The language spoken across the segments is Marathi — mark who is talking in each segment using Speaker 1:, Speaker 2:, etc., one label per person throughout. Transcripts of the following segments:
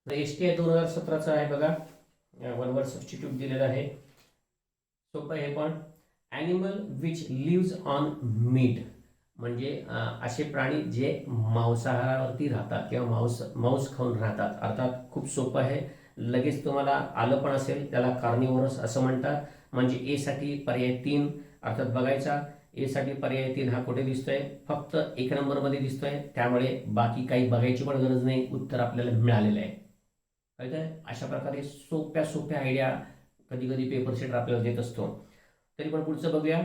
Speaker 1: STI 2017चा आहे बघा. वन वर्ड सबस्टिट्यूट दिलेला आहे. सोपं आहे पण. Animal which lives on meat म्हणजे असे प्राणी जे मांसाहारावरती राहतात किंवा मांस खाऊन राहतात. अर्थात खूप सोपं आहे, लगेच तुम्हाला आलं पण असेल. त्याला कार्निवोरस असं म्हणतात. म्हणजे ए साठी पर्याय 3 अर्थात बघायचा. ए साठी पर्याय 3 हा कुठे दिसतोय? फक्त 1 नंबरमध्ये दिसतोय. त्यामुळे बाकी काही बघायची पण गरज नाही, उत्तर आपल्याला मिळालेलं आहे. कळतंय? अशा प्रकारे सोप्या सोप्या आयडिया कधी कधी पेपर सेटर आपल्याला देत असतो. तरी पण पुढचं बघूया.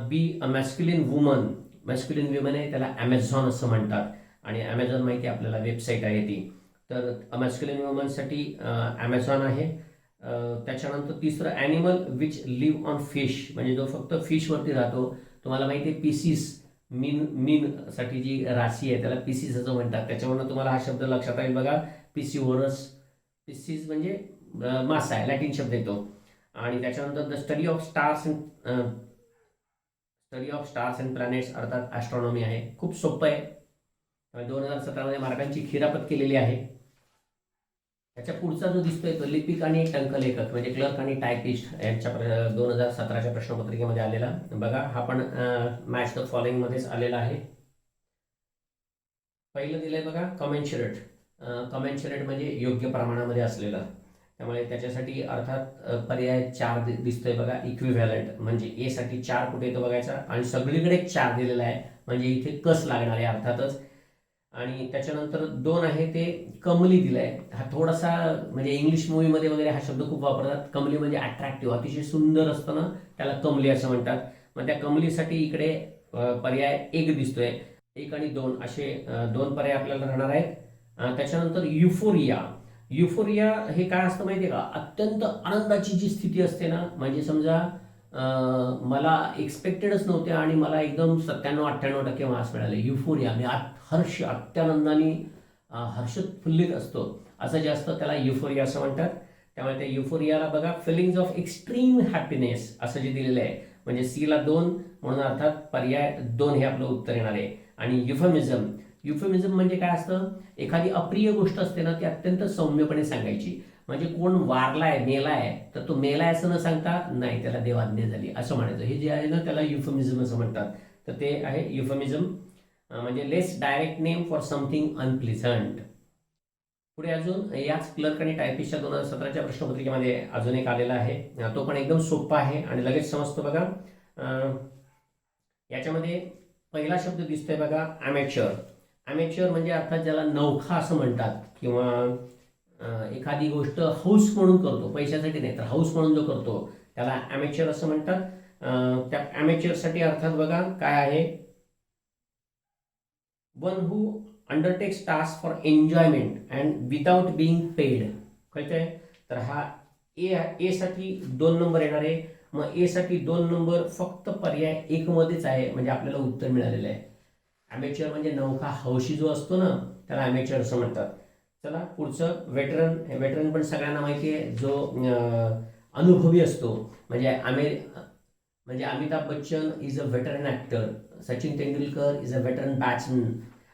Speaker 1: Be a मॅस्क्युलिन woman. मॅस्क्युलिन वुमन आहे, त्याला ॲमेझॉन असं म्हणतात. आणि ॲमेझॉन माहिती आपल्याला वेबसाईट आहे ती. तर मॅस्क्युलिन वुमनसाठी ॲमेझॉन आहे. त्याच्यानंतर तिसरं animal which live on fish म्हणजे जो फक्त फिशवरती राहतो. तुम्हाला माहिती आहे पिसीस, मीनसाठी जी राशी आहे त्याला पिसीस असं म्हणतात. त्याच्यावरनं तुम्हाला हा शब्द लक्षात राहील बघा, पिसिओरस. पिसीस म्हणजे मासा आहे, लॅटिन शब्द येतो. आणि त्याच्यानंतर the study of stars and planets अर्थात ॲस्ट्रॉनॉमी आहे. खूप सोपं आहे. 2017मध्ये मार्कांची खिरापत केलेली आहे. त्याच्या पुढचा जो दिसतोय तो लिपिक आणि टंकलेखक म्हणजे क्लर्क आणि टायपिस्ट यांच्या 2017च्या प्रश्नपत्रिकेमध्ये आलेला बघा. हा पण मॅच द फॉलोइंग मध्येच आलेला आहे. पहिलं दिलंय बघा कमेन्शरेट. कमेन्शरेट म्हणजे योग्य प्रमाणामध्ये असलेलं. त्यामुळे त्याच्यासाठी अर्थात पर्याय 4 दिसतोय बघा. इक्विव्हॅलंट म्हणजे ए साठी 4 कुठे येतो बघायचा. आणि सगळीकडे 4 दिलेला आहे म्हणजे इथे कस लागणार आहे अर्थातच. आणि त्याच्यानंतर 2 आहे ते कमली दिलाय. हा थोडासा म्हणजे इंग्लिश मूवीमध्ये वगैरे हा शब्द खूप वापरतात. कमली म्हणजे अट्रॅक्टिव्ह, अतिशय सुंदर असतं ना, त्याला कमली असं म्हणतात. मग त्या कमलीसाठी इकडे पर्याय 1 दिसतोय. 1 आणि 2 असे 2 पर्याय आपल्याला राहणार आहेत. त्याच्यानंतर युफोरिया. युफोरिया हे काय असतं माहिती आहे का? अत्यंत आनंदाची जी स्थिती असते ना, म्हणजे समजा मला एक्सपेक्टेडच नव्हते आणि मला एकदम 97-98% मार्क्स मिळाले. युफोरिया म्हणजे हर्ष, अत्यानंदाने हर्षोत्फुल्लित असतो असं जे असतं त्याला युफोरिया असं म्हणतात. त्यामुळे त्या युफोरियाला बघा फिलिंग्स ऑफ एक्स्ट्रीम हॅपीनेस असं जे दिलेलं आहे म्हणजे सी ला 2 म्हणून अर्थात पर्याय 2 हे आपलं उत्तर येणार आहे. आणि युफेमिझम. युफेमिझम म्हणजे काय असतं? एखादी अप्रिय गोष्ट असते ना ती अत्यंत सौम्यपणे सांगायची. म्हणजे कोण वारलाय, मेलाय, तर तो मेलाय असं न सांगता नाही त्याला देवाज्ञा झाली असं म्हणायचं. हे जे आहे ना त्याला युफेमिझम असं म्हणतात. तर ते आहे युफेमिझम. म्हणजे लेस डायरेक्ट नेम फॉर समथिंग अनप्लिझंट. पुढे अजून याच क्लर्क आणि टायपिस्टच्या 2017च्या प्रश्नपत्रिकेमध्ये अजून एक आलेला आहे. तो पण एकदम सोपा आहे आणि लगेच समजतो बघा. याच्यामध्ये पहिला शब्द दिसतोय बघा ॲमेच्युअर. ॲमेच्युअर म्हणजे अर्थात ज्याला नवखा असं म्हणतात किंवा एखादी गोष्ट हाऊस म्हणून करतो, पैशासाठी नाही तर हाऊस म्हणून जो करतो त्याला ॲमेच्युअर असं म्हणतात. त्या ॲमेच्युअरसाठी अर्थात बघा काय आहे? One who undertakes task for enjoyment and without being paid. कळतंय? तर हा ए साठी 2 नंबर येणार आहे. मग ए साठी 2 नंबर फक्त पर्याय 1 मध्येच आहे म्हणजे आपल्याला उत्तर मिळालेलं आहे. ॲमेच्युअर म्हणजे नवखा हौशी जो असतो ना त्याला ॲमेच्युअर असं म्हणतात. चला पुढचं वेटरन. वेटरन पण सगळ्यांना माहिती आहे, जो अनुभवी असतो. म्हणजे म्हणजे Amitabh Bachchan is a veteran actor, Sachin Tendulkar is a veteran batsman.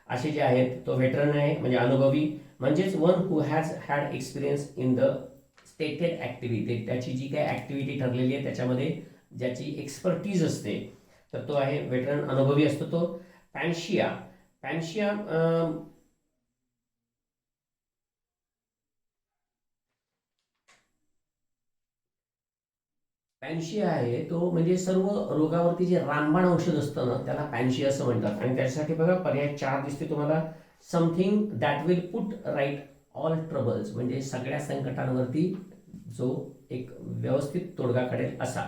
Speaker 1: असे जे आहेत तो वेटरन आहे म्हणजे अनुभवी. म्हणजेच one who has had experience in the stated activity. त्याची जी काही ॲक्टिव्हिटी ठरलेली आहे त्याच्यामध्ये ज्याची एक्सपर्टीज असते तर तो आहे वेटरन, अनुभवी असतो तो. पॅन्शिया. पॅन्शिया पॅन्शिया आहे तो म्हणजे सर्व रोगावरती जे रामबाण औषध असतं ना त्याला पॅन्शिया असं म्हणतात. आणि त्याच्यासाठी बघा पर्याय 4 दिसते तुम्हाला. Something that will put right all troubles म्हणजे सगळ्या संकटांवरती जो एक व्यवस्थित तोडगा काढेल असा.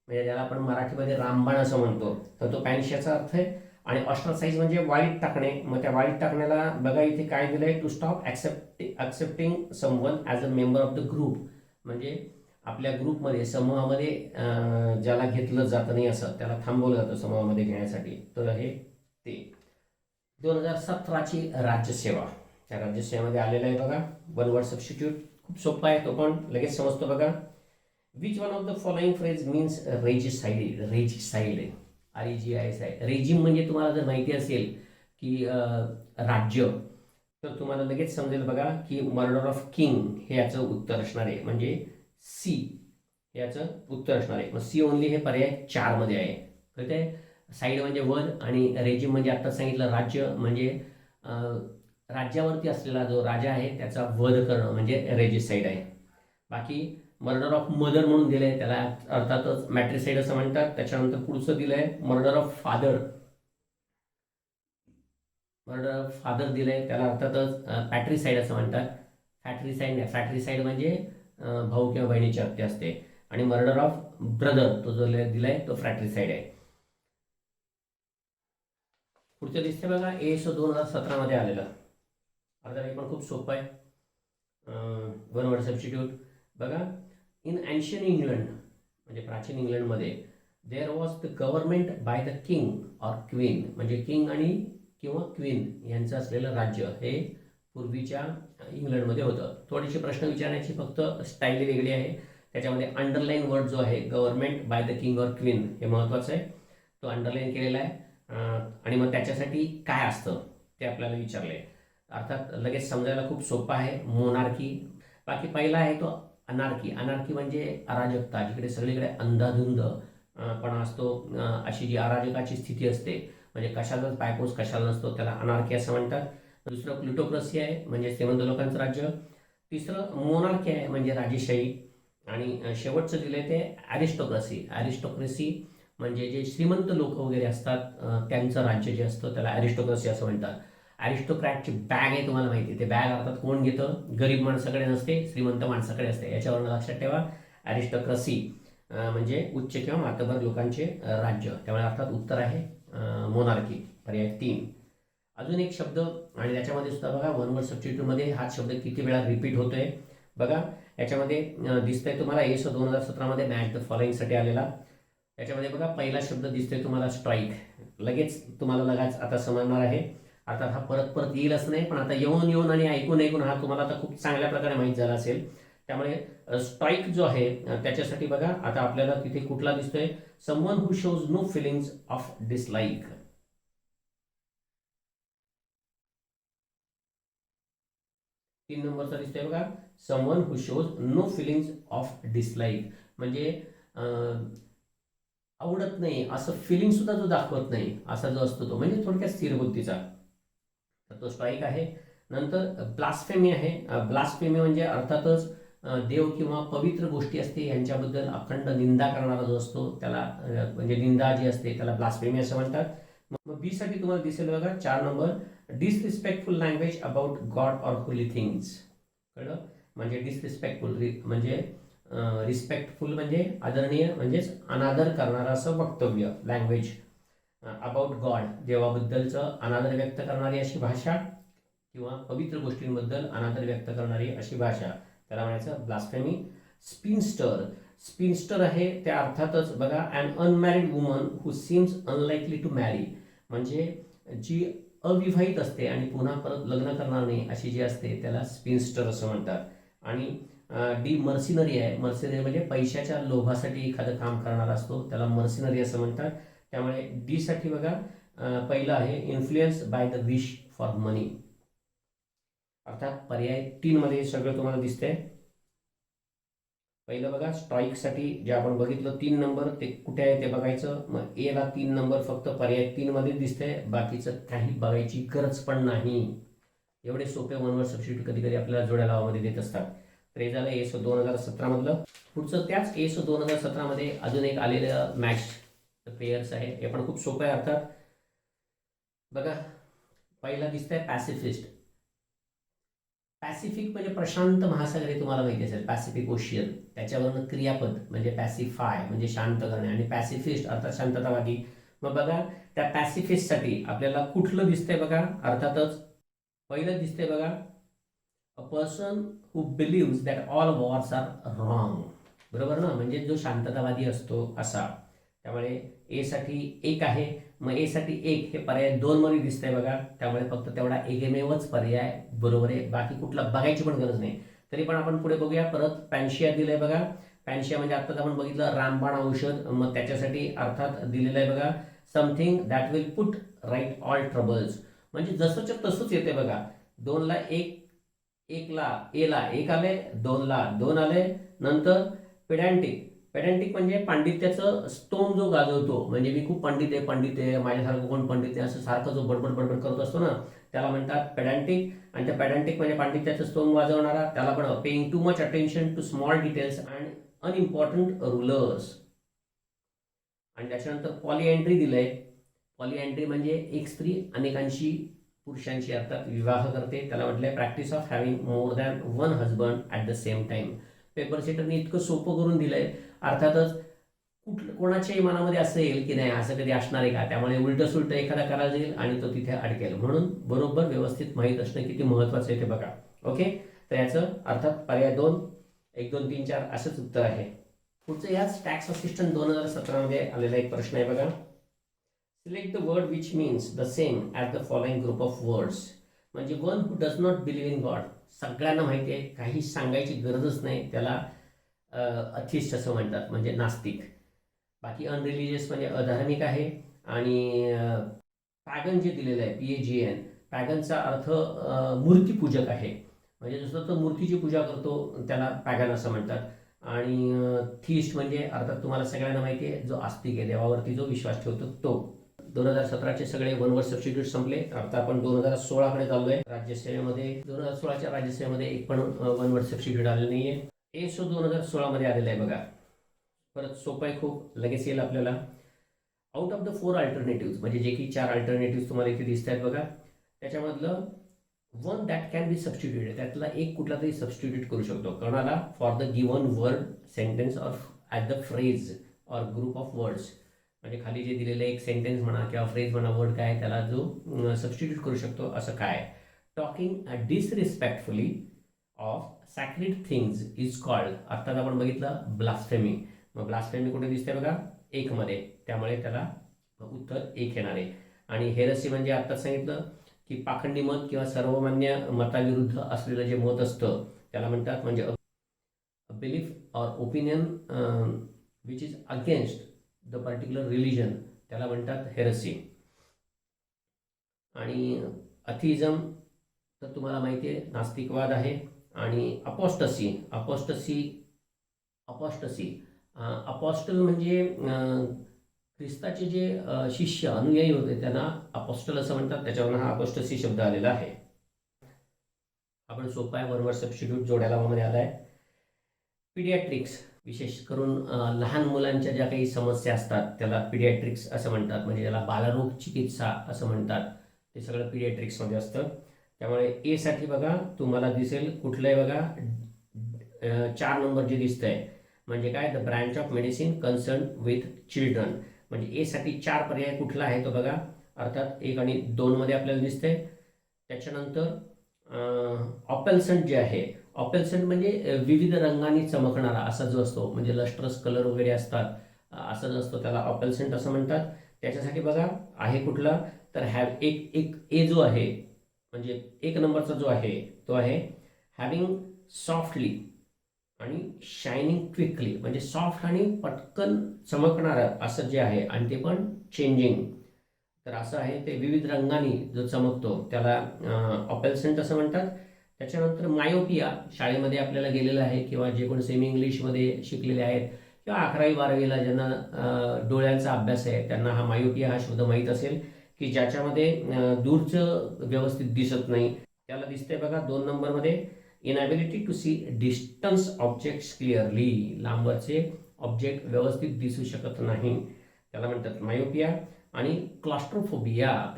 Speaker 1: म्हणजे ज्याला आपण मराठीमध्ये रामबाण असं म्हणतो तर तो पॅन्शियाचा अर्थ आहे. आणि ऑस्ट्रासाइज म्हणजे वाळीत टाकणे. मग त्या वाळीत टाकण्याला बघा इथे काय दिलंय? To stop accepting someone as a member of the group. म्हणजे आपल्या ग्रुपमध्ये समूहामध्ये ज्याला घेतलं जातं नाही असं त्याला थांबवलं जातं समूहामध्ये घेण्यासाठी. तर हे ते 2017ची राज्यसेवा. त्या राज्यसेवेमध्ये आलेलं आहे बघा वन वर्ड सबस्टिट्यूट. खूप सोपा आहे तो पण लगेच समजतो बघा. Which one of the following phrase means regicide. Regicide REGISI. Regime म्हणजे तुम्हाला जर माहिती असेल की राज्य, तर तुम्हाला लगेच समजेल बघा की मर्डर ऑफ किंग हे याचं उत्तर असणार आहे, म्हणजे सी याचं उत्तर असणार आहे. मग सी ओनली हे पर्याय 4 मध्ये आहे. कळतंय? साईड म्हणजे वर आणि रेजिम म्हणजे आता सांगितलं राज्य, म्हणजे राज्यावरती असलेला जो राजा आहे त्याचा वध करणं म्हणजे रेजिसाईड आहे. बाकी मर्डर ऑफ मदर म्हणून दिलंय, त्याला अर्थातच मॅट्रिसाईड असं म्हणतात. त्याच्यानंतर पुढचं दिलंय murder of father, murder of father दिलंय, त्याला अर्थातच पॅट्रिसाईड असं म्हणतात. फॅट्रिसाईड नाही, फॅट्रिसाईड म्हणजे भाऊ किंवा बहिणीची हत्या असते. आणि मर्डर ऑफ ब्रदर तो जो दिलाय तो फ्रॅट्रिसाईड आहे. पुढचं दिसते बघा AS 2017 मध्ये आलेलं. आता हे पण खूप सोपं आहे. वन वर्ड सबस्टिट्यूट बघा. इन एन्शियन इंग्लंड म्हणजे प्राचीन इंग्लंडमध्ये there was the government by the king or queen, म्हणजे किंग आणि किंवा क्वीन यांचं असलेलं राज्य हे पूर्वीच्या इंग्लंडमध्ये होतं. थोडीशी प्रश्न विचारण्याची फक्त स्टाईल वेगळी आहे. त्याच्यामध्ये अंडरलाईन वर्ड जो आहे government by the king or queen हे महत्त्वाचं आहे, तो अंडरलाईन केलेला आहे. आणि मग त्याच्यासाठी काय असतं ते आपल्याला विचारले. अर्थात लगेच समजायला खूप सोपं आहे, मोनार्की. बाकी पहिला आहे तो अनार्की. अनार्की म्हणजे अराजकता, जिकडे सगळीकडे अंधाधुंद पण असतो, अशी जी अराजकाची स्थिती असते, म्हणजे कशालाच पायपोस कशाला नसतो, त्याला अनार्की असं म्हणतात. दुसरं प्लुटोक्रेसी आहे, म्हणजे श्रीमंत लोकांचं राज्य. तिसरं मोनार्की आहे, म्हणजे राजेशाही. आणि शेवटचं दिलंय ते ॲरिस्टोक्रेसी. ॲरिस्टोक्रेसी म्हणजे जे श्रीमंत लोक वगैरे असतात त्यांचं राज्य जे असतं त्याला ॲरिस्टोक्रेसी असं म्हणतात. ॲरिस्टोक्रॅटची बॅग आहे, तुम्हाला माहिती आहे. ते बॅग अर्थात कोण घेतं? गरीब माणसाकडे नसते, श्रीमंत माणसाकडे असते. याच्यावरून लक्षात ठेवा, ॲरिस्टोक्रेसी म्हणजे उच्च किंवा मातबर लोकांचे राज्य. त्यामुळे अर्थात उत्तर आहे मोनार्की, पर्याय 3. अजून एक शब्द आणि त्याच्यामध्ये सुद्धा बघा वन वर्ड सबस्टिट्यूटमध्ये हा शब्द किती वेळा रिपीट होतोय बघा. याच्यामध्ये दिसतंय तुम्हाला AS 2017 मध्ये मॅच द फॉलोइंगसाठी आलेला. याच्यामध्ये बघा पहिला शब्द दिसतोय तुम्हाला स्ट्राईक. लगेच तुम्हाला लगाच आता समजणार आहे. अर्थात हा परत परत येईल असं नाही, पण आता येऊन येऊन आणि ऐकून ऐकून हा तुम्हाला आता खूप चांगल्या प्रकारे माहीत झाला असेल. त्यामुळे स्ट्राईक जो आहे त्याच्यासाठी बघा आता आपल्याला तिथे कुठला दिसतोय? Someone who shows no feelings of dislike. 3 नंबरचा दिसतोय बघा, someone who shows no feelings of dislike, म्हणजे आवडत नाही असं फिलिंग सुद्धा जो दाखवत नाही असा जो असतो तो, म्हणजे थोडक्यात स्थिर बुद्धीचा, तर तो स्ट्राईक आहे. नंतर ब्लास्फेमी आहे. ब्लास्फेमी म्हणजे अर्थातच देव किंवा पवित्र गोष्टी असते यांच्याबद्दल अखंड निंदा करणारा जो असतो त्याला म्हणजे निंदा जी असते त्याला ब्लास्फेमी असं म्हणतात. मग बी साठी तुम्हाला दिसेल बघा 4 number, disrespectful language about God or Holy things. कळलं? म्हणजे डिसरिस्पेक्टफुल म्हणजे रिस्पेक्टफुल म्हणजे आदरणीय, म्हणजेच अनादर करणारं असं वक्तव्य, लँग्वेज. अबाउट गॉड देवाबद्दलचं अनादर व्यक्त करणारी अशी भाषा किंवा पवित्र गोष्टींबद्दल अनादर व्यक्त करणारी अशी भाषा, त्याला म्हणायचं ब्लास्फेमी. स्पिनस्टर. स्पिनस्टर आहे त्या अर्थातच बघा अन unmarried woman who seems unlikely to marry, म्हणजे जी अविवाहित असते आणि पुन्हा परत लग्न करणार नाही अशी जी असते त्याला स्पिनस्टर असं म्हणतात. आणि डी मर्सिनरी आहे. मर्सिनरी म्हणजे पैशाच्या लोभासाठी एखादं काम करणारा असतो त्याला मर्सिनरी असं म्हणतात. त्यामुळे डी साठी बघा पहिलं आहे influence by the wish for money. अर्थात पर्याय 3 मध्ये सगळं तुम्हाला दिसतंय. पहिलं बघा स्ट्राईकसाठी जे आपण बघितलं 3 नंबर ते कुठे आहे ते बघायचं. मग ए ला 3 नंबर फक्त पर्याय 3 मध्ये दिसतंय, बाकीचं काही बघायची गरज पण नाही. एवढे सोपे वन वर्ड सबस्टिट्यूट कधी कधी आपल्याला जोड्या लावामध्ये देत असतात. तर हे झालं AS 2017 मधलं. पुढचं त्याच AS 2017 मध्ये अजून एक आलेलं मॅच पेयर्स आहे, हे पण खूप सोपं आहे. अर्थात बघा पहिला दिसतंय पॅसिफिस्ट. पॅसिफिक म्हणजे प्रशांत महासागर हे तुम्हाला माहिती असेल, पॅसिफिक ओशियन. त्याच्यावरनं क्रियापद म्हणजे पॅसिफाय म्हणजे शांत करणे आणि पॅसिफिस्ट अर्थात शांततावादी. मग बघा त्या पॅसिफिस्टसाठी आपल्याला कुठलं दिसतंय बघा. अर्थातच पहिलं दिसतंय बघा a person who believes that all wars are wrong. बरोबर ना, म्हणजे जो शांततावादी असतो असा. त्यामुळे ए साठी 1 आहे. मग ए साठी 1 हे पर्याय 2 मध्ये दिसतंय बघा. त्यामुळे फक्त तेवढा एकमेवच पर्याय बरोबर आहे, बाकी कुठला बघायची पण गरज नाही. तरी पण आपण पुढे बघूया. परत पॅन्शिया दिलंय बघा. पॅन्शिया म्हणजे आत्ताच आपण बघितलं रामबाण औषध, मग त्याच्यासाठी अर्थात दिलेलं आहे बघा something that will put right all troubles, म्हणजे जसंच्या तसंच येते बघा. 2 ला एक, 1 ला एक आले, 2 ला 2 आले. नंतर पेडॅन्टिक. पेडॅन्टिक म्हणजे पांडित्याचं स्तोम जो गाजवतो, म्हणजे मी खूप पंडित आहे, माझ्यासारखं कोण पंडित आहे असं सारखं जो बडबड बडबड करत असतो ना, त्याला म्हणतात पेडॅन्टिक. आणि त्या पेडॅन्टिक म्हणजे पांडित्याचं स्तोम वाजवणारा, त्याला पण paying too much attention to small details and unimportant rulers. आणि त्याच्यानंतर पॉलिएंड्री दिलंय. पॉलिएंड्री म्हणजे एक स्त्री अनेकांशी पुरुषांशी अर्थात विवाह करते, त्याला म्हटलंय practice of having more than one husband at the same time. Paper सेटरने इतकं सोपं करून दिलंय. अर्थातच कोणाच्याही मनामध्ये असं येईल की नाही असं कधी असणार आहे का, त्यामुळे उलटं सुलटं एखादा करायला जाईल आणि तो तिथे अडकेल. म्हणून बरोबर व्यवस्थित माहीत असणं किती महत्त्वाचं आहे ते बघा. ओके, तर याचं अर्थात पर्याय 2, 1, 2, 3, 4 असंच उत्तर आहे. पुढचं याच टॅक्स असिस्टंट 2017 मध्ये आलेला एक प्रश्न आहे बघा. Select the word which means the same as the following group of words. म्हणजे one who does not believe in God. सगळ्यांना माहिती आहे, काही सांगायची गरजच नाही, त्याला अथिस्ट असं म्हणतात, म्हणजे नास्तिक. बाकी अनरिलिजियस म्हणजे अधार्मिक आहे. आणि पॅगन जे दिलेलं आहे PAGN, पॅगनचा अर्थ मूर्तीपूजक आहे. म्हणजे जसं तो मूर्तीची पूजा करतो त्याला पॅगन असं म्हणतात. आणि थिस्ट म्हणजे अर्थात तुम्हाला सगळ्यांना माहिती आहे, जो आस्तिक आहे, देवावरती जो विश्वास ठेवतो तो. 2017चे सगळे वन वर्ड सबस्टिट्यूट संपले. आता आपण 2016 कडे चाललोय. राज्यसेवेमध्ये 2016च्या राज्यसेवेमध्ये एक पण वन वर्ड सबस्टिट्यूट आलेलं नाहीये. ESO 2016 मध्ये आलेलं आहे बघा. परत सोपं आहे खूप, लगेच येईल आपल्याला. आउट ऑफ द 4 अल्टरनेटिव्ह, म्हणजे जे की 4 अल्टरनेटिव्ह तुम्हाला इथे दिसत आहेत बघा, त्याच्यामधलं one that can be substituted, त्यातला एक कुठला तरी सबस्टिट्यूट करू शकतो. कोणाला? For the given word, sentence or at the phrase or group of words. म्हणजे खाली जे दिलेलं एक सेंटेन्स म्हणा किंवा फ्रेज म्हणा, वर्ड काय त्याला जो सबस्टिट्यूट करू शकतो असं काय. Talking disrespectfully of sacred things is called. अर्थात आपण बघितलं ब्लास्फेमी. मग ब्लास्फेमी कुठे दिसते बघा? 1 मध्ये, त्यामुळे त्याला उत्तर 1 येणार आहे. आणि हेरसी म्हणजे आत्ताच सांगितलं की पाखंडी मत किंवा सर्वमान्य मताविरुद्ध असलेलं जे मत असतं त्याला म्हणतात, म्हणजे belief or opinion which is against the particular religion, त्याला म्हणतात हेरसी. आणि अथिइझम तर तुम्हाला माहिती आहे, नास्तिकवाद आहे. आणि अपोस्टसी अपॉस्टल म्हणजे ख्रिस्ताचे जे शिष्य अनुयायी होते त्यांना अपॉस्टल असं म्हणतात, त्याच्यावरून हा अपोस्टसी शब्द आलेला आहे. आपण सोपा आहे, बरोबर सबस्टिट्यूट जोड्याला मध्ये आला आहे. पिडियाट्रिक्स, विशेष करून लहान मुलांच्या ज्या काही समस्या असतात त्याला पिडियाट्रिक्स असं म्हणतात, म्हणजे त्याला बालरोग चिकित्सा असं म्हणतात. ते सगळं पिडियाट्रिक्समध्ये असतं. त्यामुळे ए साठी बघा तुम्हाला दिसेल कुठलं आहे बघा, 4 नंबर जे दिसतंय म्हणजे काय, the branch of medicine concern with children. म्हणजे ए साठी 4 पर्याय कुठला आहे तो बघा. अर्थात 1 आणि 2 मध्ये आपल्याला दिसतंय. त्याच्यानंतर ऑपेल्संट जे आहे, ऑपेल्संट म्हणजे विविध रंगांनी चमकणारा असा जो असतो, म्हणजे लस्ट्रस कलर वगैरे असतात असा जो असतो त्याला ऑपेल्संट असं म्हणतात. त्याच्यासाठी बघा आहे कुठला, तर एक ए जो आहे म्हणजे 1 नंबरचा जो आहे तो आहे हॅव्हिंग सॉफ्टली आणि शायनिंग क्विकली, म्हणजे सॉफ्ट आणि पटकन चमकणारं असं जे आहे, आणि ते पण चेंजिंग. तर असं आहे ते विविध रंगांनी जो चमकतो त्याला ऑपेल्संट असं म्हणतात. त्याच्यानंतर मायोपिया, शाळेमध्ये आपल्याला गेलेलं आहे किंवा जे कोण सेमी इंग्लिशमध्ये शिकलेले आहेत किंवा 11वी 12वीला ज्यांना डोळ्यांचा अभ्यास आहे त्यांना हा मायोपिया हा शब्द माहीत असेल, की ज्याच्यामध्ये दूरचं व्यवस्थित दिसत नाही. त्याला दिसतंय बघा 2 नंबरमध्ये, inability to see distance objects clearly, लांबचे ऑब्जेक्ट व्यवस्थित दिसू शकत नाही, त्याला म्हणतात मायोपिया. आणि क्लास्ट्रोफोबिया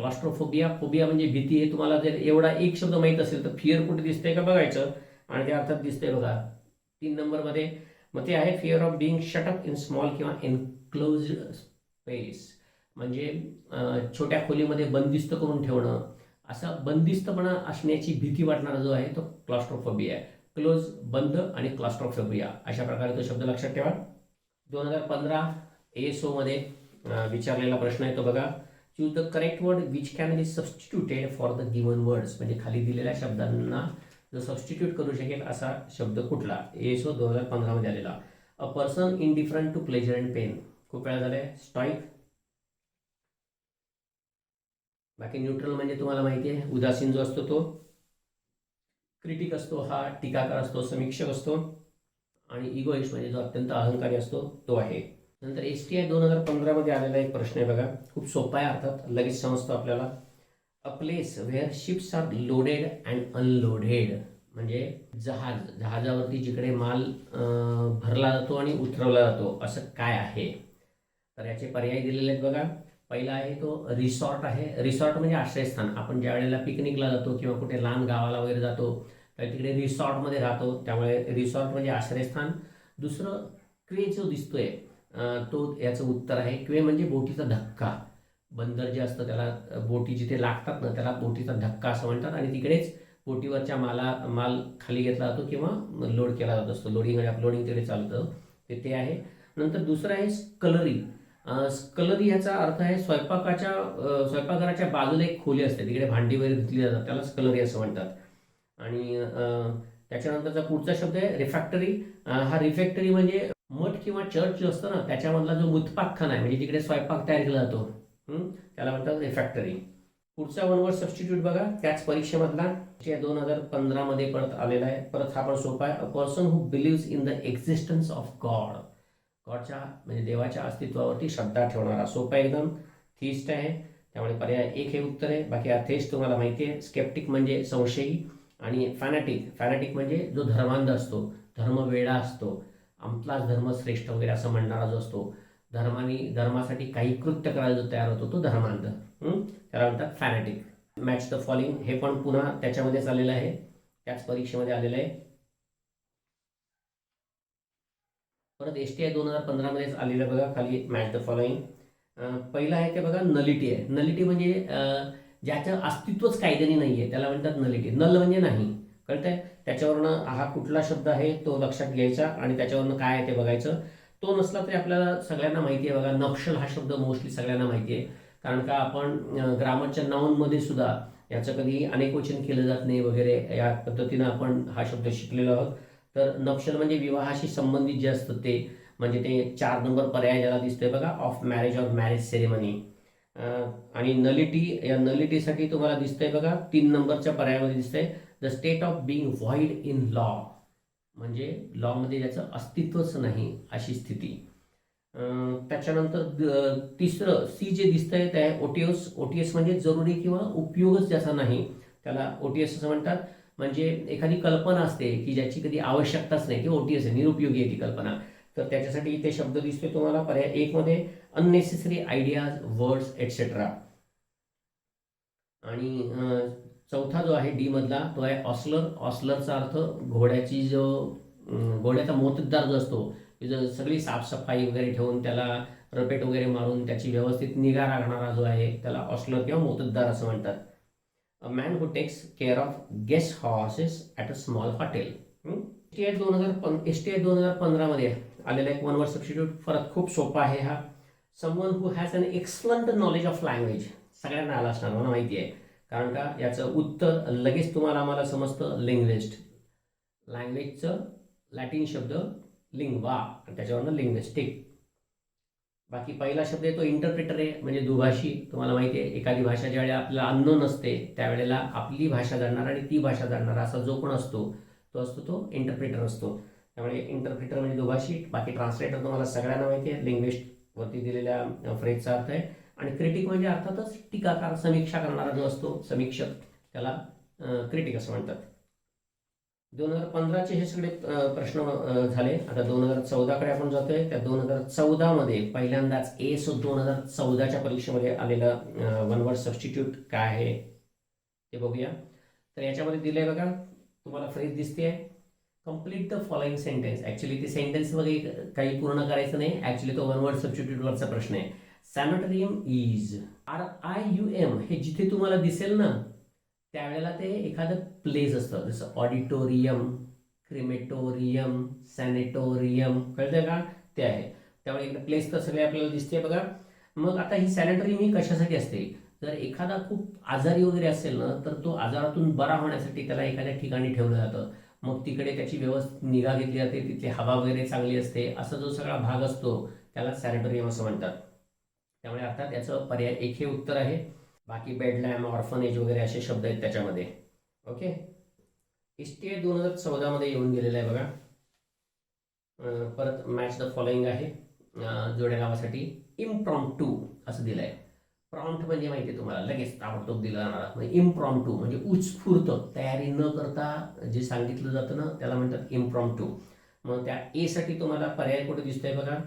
Speaker 1: म्हणजे भीती आहे. तुम्हाला जर एवढा एक शब्द माहीत असेल तर फिअर कुठे दिसतंय का बघायचं, आणि ते अर्थात दिसतंय बघा 3 नंबरमध्ये. मग ते आहे fear of being shut up in small किंवा एनक्लोज्ड स्पेस, म्हणजे छोट्या खोलीमध्ये बंदिस्त करून ठेवणं, असा बंदिस्तपणा असण्याची भीती वाटणारा जो आहे तो क्लास्ट्रोफोबिया आहे. क्लोज बंद आणि क्लास्ट्रोफोबिया अशा प्रकारे तो शब्द लक्षात ठेवा. 2015 ESO मध्ये विचारलेला प्रश्न आहे तो बघा. Choose the correct word which can be substituted for the given words, म्हणजे खाली दिलेल्या शब्दांना जो सबस्टिट्यूट करू शकेल असा शब्द कुठला. ESO 2015 मध्ये आलेला. A person indifferent to pleasure and pain, खूप वेळा झालाय. स्टॉईक. बाकी न्यूट्रल म्हणजे तुम्हाला माहिती आहे उदासीन जो असतो तो. क्रिटिक असतो हा टीकाकार असतो, समीक्षक असतो, आणि इगोइस्ट म्हणजे जो अत्यंत अहंकारी असतो तो आहे. नंतर STI 2015 मध्ये आलेला एक प्रश्न आहे बघा, खूप सोपा आहे, अर्थात लगेच समजतो आपल्याला. A place where ships are loaded and unloaded, म्हणजे जहाजावरती जिकडे माल भरला जातो आणि उतरवला जातो असं काय आहे. तर याचे पर्याय दिलेले आहेत बघा. पहिला आहे तो रिसॉर्ट आहे. रिसॉर्ट म्हणजे आश्रयस्थान. आपण ज्या वेळेला पिकनिकला जातो किंवा कुठे लहान गावाला वगैरे जातो तर तिकडे रिसॉर्टमध्ये राहतो, त्यामुळे रिसॉर्ट म्हणजे आश्रयस्थान. दुसरं क्वे जो दिसतोय तो याचं उत्तर आहे. क्वे म्हणजे बोटीचा धक्का. बंदर जे असतं त्याला बोटी जिथे लागतात ना त्याला बोटीचा धक्का असं म्हणतात, आणि तिकडेच बोटीवरच्या माल खाली घेतला जातो किंवा लोड केला जात असतो. लोडिंग आणि अपलोडिंग तिकडे चालतं, ते आहे. नंतर दुसरं आहे स्कलरी. स्कलरी ह्याचा अर्थ आहे स्वयंपाकघराच्या बाजूला एक खोली असते, तिकडे भांडी वगैरे धुतली जातात, त्याला स्कलरी असं म्हणतात. आणि त्याच्यानंतरचा पुढचा शब्द आहे रिफॅक्टरी. हा रिफॅक्टरी म्हणजे मठ किंवा चर्च जो असतो ना त्याच्यामधला जो मुतपाकखाना आहे, म्हणजे जिकडे स्वयंपाक तयार केला जातो, त्याला म्हणतात रिफॅक्टरी. पुढचा वन वर्ड सबस्टिट्यूट बघा, त्याच परीक्षेमधला 2015 मध्ये परत आलेला आहे. परत हा पण सोपा आहे. A person who believes in the existence of God. गॉडच्या म्हणजे देवाच्या अस्तित्वावरती श्रद्धा ठेवणारा. सोपा एकदम. थिस्ट आहे, त्यामुळे पर्याय एक हे उत्तर आहे. बाकी अथेस्ट तुम्हाला माहिती आहे. स्केप्टिक म्हणजे संशयी, आणि फॅनाटिक म्हणजे जो धर्मांध असतो, धर्मवेडा असतो, आमचाच धर्म श्रेष्ठ वगैरे असं म्हणणारा जो असतो, धर्मासाठी काही कृत्य करायला जो तयार होतो तो धर्मांध, त्याला म्हणतात फॅनाटिक. मॅच द फॉलोइंग हे पण पुन्हा त्याच्यामध्येच आलेलं आहे, त्याच परीक्षेमध्ये आलेलं आहे. परत STI 2015 मध्येच आलेलं बघा, खाली मॅच द फॉलोइंग. पहिलं आहे ते बघा नलिटी आहे. नलिटी म्हणजे ज्याचं अस्तित्वच कायद्याने नाही आहे त्याला म्हणतात नलिटी. नल म्हणजे नाही, कळतंय. त्याच्यावरनं हा कुठला शब्द आहे तो लक्षात घ्यायचा आणि त्याच्यावरनं काय आहे ते बघायचं. तो नसला तरी आपल्याला सगळ्यांना माहिती आहे बघा, नक्षल हा शब्द मोस्टली सगळ्यांना माहिती आहे, कारण का आपण ग्रामरच्या नाऊनमध्ये सुद्धा याचं कधी अनेकवचन केलं जात नाही वगैरे, या पद्धतीनं आपण हा शब्द शिकलेलो आहोत. तर नक्षल म्हणजे विवाहाशी संबंधित जे असतं ते, म्हणजे ते 4 नंबर पर्याय ज्याला दिसतोय बघा, of marriage or marriage ceremony. आणि नलिटी, या नलिटीसाठी तुम्हाला दिसतंय बघा 3 नंबरच्या पर्यायामध्ये दिसतंय the state of being void in law, म्हणजे लॉमध्ये ज्याचं अस्तित्वच नाही अशी स्थिती. त्याच्यानंतर तिसरं सी जे दिसतंय ते आहे ओटीएस. ओटीएस म्हणजे जरुरी किंवा उपयोगच ज्याचा नाही त्याला ओटीएस असं म्हणतात. म्हणजे एखादी कल्पना असते की ज्याची कधी आवश्यकताच नाही, ती ओटीएस आहे, निरुपयोगी आहे ती कल्पना. तर त्याच्यासाठी इथे शब्द दिसतोय तुम्हाला पर्याय एक मध्ये अननेसेसरी आयडियाज, वर्ड्स एटसेट्रा. आणि चौथा जो आहे डी मधला तो आहे ऑसलर. ऑसलरचा अर्थ घोड्याचा मोत्तद्दार जो असतो, सगळी साफसफाई वगैरे ठेवून त्याला रपेट वगैरे मारून त्याची व्यवस्थित निगा राखणारा जो आहे त्याला ऑसलर किंवा मोत्तद्दार असं म्हणतात. A man who text care of guest horses at a small hotel. STI 2015 मध्ये आलेला एक वन वर्ड सबस्टिट्यूट, परत खूप सोपा आहे हा. Someone who has an excellent knowledge of language. सगळ्यांना आला असणार मला माहिती आहे, कारण का याचं उत्तर लगेच तुम्हाला आम्हाला समजतं. लिंग्विस्ट. लँग्वेजचं लॅटिन शब्द लिंग्वा आणि त्याच्यावरनं लिंग्विस्टिक. बाकी पहिला शब्द आहे तो इंटरप्रिटर आहे, म्हणजे दुभाषी. तुम्हाला माहिती आहे एखादी भाषा ज्यावेळेला आपल्याला अन्न नसते त्यावेळेला आपली भाषा जाणणारा आणि ती भाषा जाणणारा असा जो पण असतो तो असतो तो इंटरप्रिटर असतो. त्यामुळे इंटरप्रिटर म्हणजे दुभाषी. बाकी ट्रान्सलेटर तुम्हाला सगळ्यांना माहिती आहे, लिंग्विस्ट वरती दिलेल्या फ्रेजचा अर्थ आहे. आणि क्रिटिक म्हणजे अर्थातच टीकाकार, समीक्षा करणारा जो असतो समीक्षक, त्याला क्रिटिक असं म्हणतात. 2015चे हे सगळे प्रश्न झाले. आता 2014कडे आपण जातोय. त्या 2014 मध्ये पहिल्यांदाच ASO 2014च्या परीक्षेमध्ये आलेलं वन वर्ड सबस्टिट्यूट काय आहे ते बघूया. तर याच्यामध्ये दिलंय बघा, तुम्हाला फ्रेज दिसते, complete the following sentence. Actually ते सेंटेन्स वगैरे काही पूर्ण करायचं नाही, ऍक्च्युली तो वन वर्ड सबस्टिट्यूटवरचा प्रश्न आहे. सॅनिटरियम इज RIUM. हे जिथे तुम्हाला दिसेल ना त्यावेळेला ते एखादं प्लेस असतं, जसं ऑडिटोरियम, क्रिमेटोरियम, सॅनेटोरियम, कळतंय का, ते आहे. त्यामुळे इकडे प्लेस तर सगळे आपल्याला दिसते बघा. मग आता ही सॅनिटरियम ही कशासाठी असते, जर एखादा खूप आजारी वगैरे असेल ना तर तो आजारातून बरा होण्यासाठी त्याला एखाद्या ठिकाणी ठेवलं जातं. मग तिकडे त्याची व्यवस्थित निगा घेतली जाते, तिथली हवा वगैरे चांगली असते, असा जो सगळा भाग असतो त्याला सॅनिटोरियम असं म्हणतात. त्यामुळे अर्थात याचं पर्याय एक हे उत्तर आहे. बाकी बेडलॅम, ऑर्फनेज वगैरे असे शब्द आहेत त्याच्यामध्ये. ओके. STI 2014 मध्ये येऊन गेलेलं आहे बघा. परत मॅच द फॉलोइंग आहे. जोड्या नावासाठी इम्प्रॉम्प्टू असं दिलं आहे. प्रॉम्प्ट म्हणजे माहिती आहे तुम्हाला, लगेच ताबडतोब दिला जाणारा. म्हणजे इम्प्रॉम्प्टू म्हणजे उत्स्फूर्त, तयारी न करता जे सांगितलं जातं ना त्याला म्हणतात इम्प्रॉम्प्टू. मग त्या ए साठी तुम्हाला पर्याय कुठे दिसतोय बघा.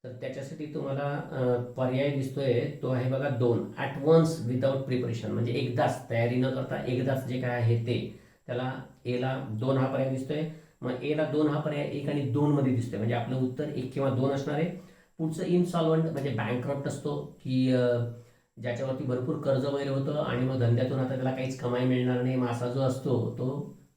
Speaker 1: तर त्याच्यासाठी तुम्हाला पर्याय दिसतोय तो आहे बघा 2. ॲट वन्स विदाउट प्रिपरेशन, म्हणजे एकदाच, तयारी न करता एकदाच जे काय आहे ते, त्याला एला 2 हा पर्याय दिसतोय. मग एला 2 हा पर्याय 1 आणि 2 मध्ये दिसतोय, म्हणजे आपलं उत्तर 1 किंवा 2 असणार आहे. पुढचं इनसॉल्वंट म्हणजे बँकरप्ट असतो, की ज्याच्यावरती भरपूर कर्ज वगैरे होतं आणि मग धंद्यातून आता त्याला काहीच कमाई मिळणार नाही, मग असा जो असतो तो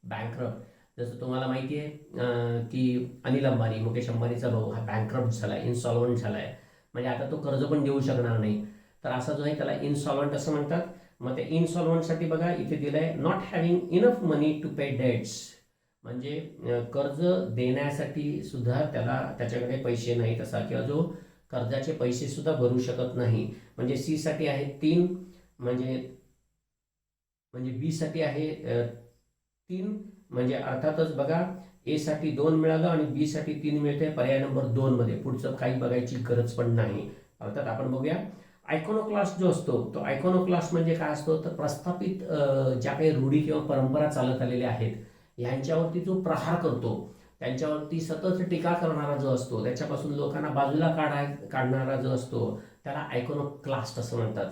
Speaker 1: बँकरप्ट. जसं तुम्हाला माहिती आहे की अनिल अंबानी, मुकेश अंबानीचा भाऊ, हा बँकरप्ट झाला, इनसॉल्वंट झाला आहे. म्हणजे आता तो कर्ज पण देऊ शकणार नाही. तर असा जो आहे त्याला इनसॉल्वंट असं म्हणतात. मग त्या इनसॉल्वंटसाठी बघा इथे दिलं आहे not having enough money to pay debts, म्हणजे कर्ज देण्यासाठी सुद्धा त्याच्याकडे पैसे नाहीत असा, किंवा जो कर्जाचे पैसे सुद्धा भरू शकत नाही. म्हणजे सी साठी आहे 3, म्हणजे बी साठी आहे 3, म्हणजे अर्थातच बघा ए साठी 2 मिळालं आणि बी साठी 3 मिळते पर्याय नंबर 2 मध्ये. पुढचं काही बघायची गरज पण नाही. अर्थात आपण बघूया आयकॉनोक्लास्ट जो असतो, तो आयकॉनोक्लास्ट म्हणजे काय असतो, तर प्रस्थापित ज्या काही रूढी किंवा परंपरा चालत आलेल्या आहेत ह्यांच्यावरती जो प्रहार करतो, त्यांच्यावरती सतत टीका करणारा जो असतो, त्याच्यापासून लोकांना बाजूला काढणारा जो असतो, त्याला आयकॉनोक्लास्ट असं म्हणतात.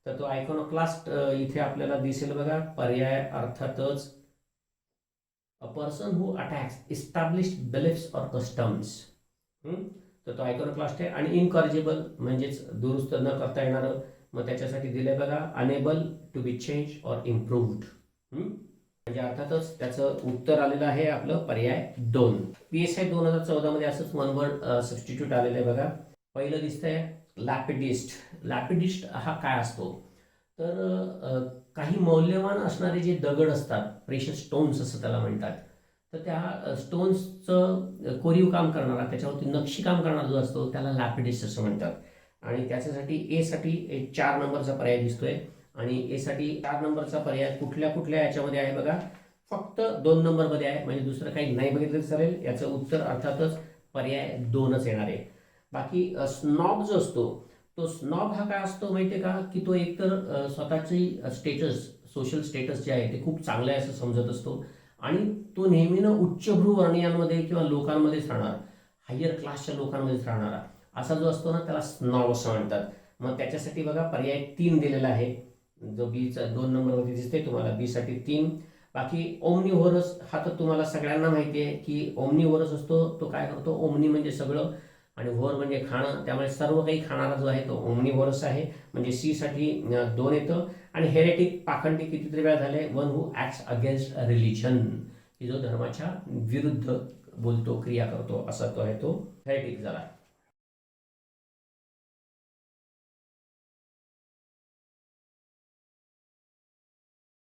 Speaker 1: तर तो आयकॉनोक्लास्ट इथे आपल्याला दिसेल बघा. पर्याय अर्थातच अ person who attacks established beliefs or customs. तर तो आयकॉनोक्लास्ट आहे. आणि इनकॉरिजिबल म्हणजेच दुरुस्त न करता येणारं, मग त्याच्यासाठी दिलंय बघा unable to be change or improved. म्हणजे अर्थातच त्याचं उत्तर आलेलं आहे आपलं पर्याय 2. PSI 2014 मध्ये असंच वन वर्ड सबस्टिट्यूट आलेलं आहे बघा. पहिलं दिसतंय लॅपिडिस्ट. लॅपिडिस्ट हा काय असतो, तर काही मौल्यवान असणारे जे दगड असतात, प्रेशस स्टोन्स असं त्याला म्हणतात, तर त्या स्टोन्सचं कोरीव काम करणारा, त्याच्यावरती नक्षीकाम करणारा जो असतो त्याला लॅपिडिस्ट असं म्हणतात. आणि त्याच्यासाठी ए साठी एक 4 नंबरचा पर्याय दिसतोय. आणि ए साठी 4 नंबरचा पर्याय कुठल्या कुठल्या याच्यामध्ये आहे बघा, फक्त 2 नंबरमध्ये आहे, म्हणजे दुसरं काही नाही बघितलं चालेल. याचं उत्तर अर्थातच पर्याय 2च येणार आहे. बाकी स्नॉब जो असतो, तो स्नॉब हा काय असतो माहिती आहे का, की तो एकतर स्वतःची स्टेटस, सोशल स्टेटस जे आहे ते खूप चांगलं आहे असं समजत असतो, आणि तो नेहमीनं उच्चभ्रू वर्णियांमध्ये किंवा लोकांमध्येच राहणार, हायर क्लासच्या लोकांमध्येच राहणारा असा जो असतो ना, त्याला स्नॉब असं म्हणतात. मग त्याच्यासाठी बघा पर्याय 3 दिलेला आहे, जो बीचा 2 नंबरवरती दिसते तुम्हाला, बी साठी 3. बाकी ओमनिव्होरस हा तर तुम्हाला सगळ्यांना माहिती आहे की ओमनिव्होरस असतो, तो काय करतो, ओमनी म्हणजे सगळं आणि व्होर म्हणजे खाणं, त्यामुळे सर्व काही खाणारा जो आहे तो ओमनिव्होरस आहे. म्हणजे सी साठी 2 येतं. आणि हेरेटिक, पाखंडी कितीतरी वेळा झाले, one who acts against religion, की जो धर्माच्या विरुद्ध बोलतो, क्रिया करतो, असा तो आहे तो हेरेटिक झाला.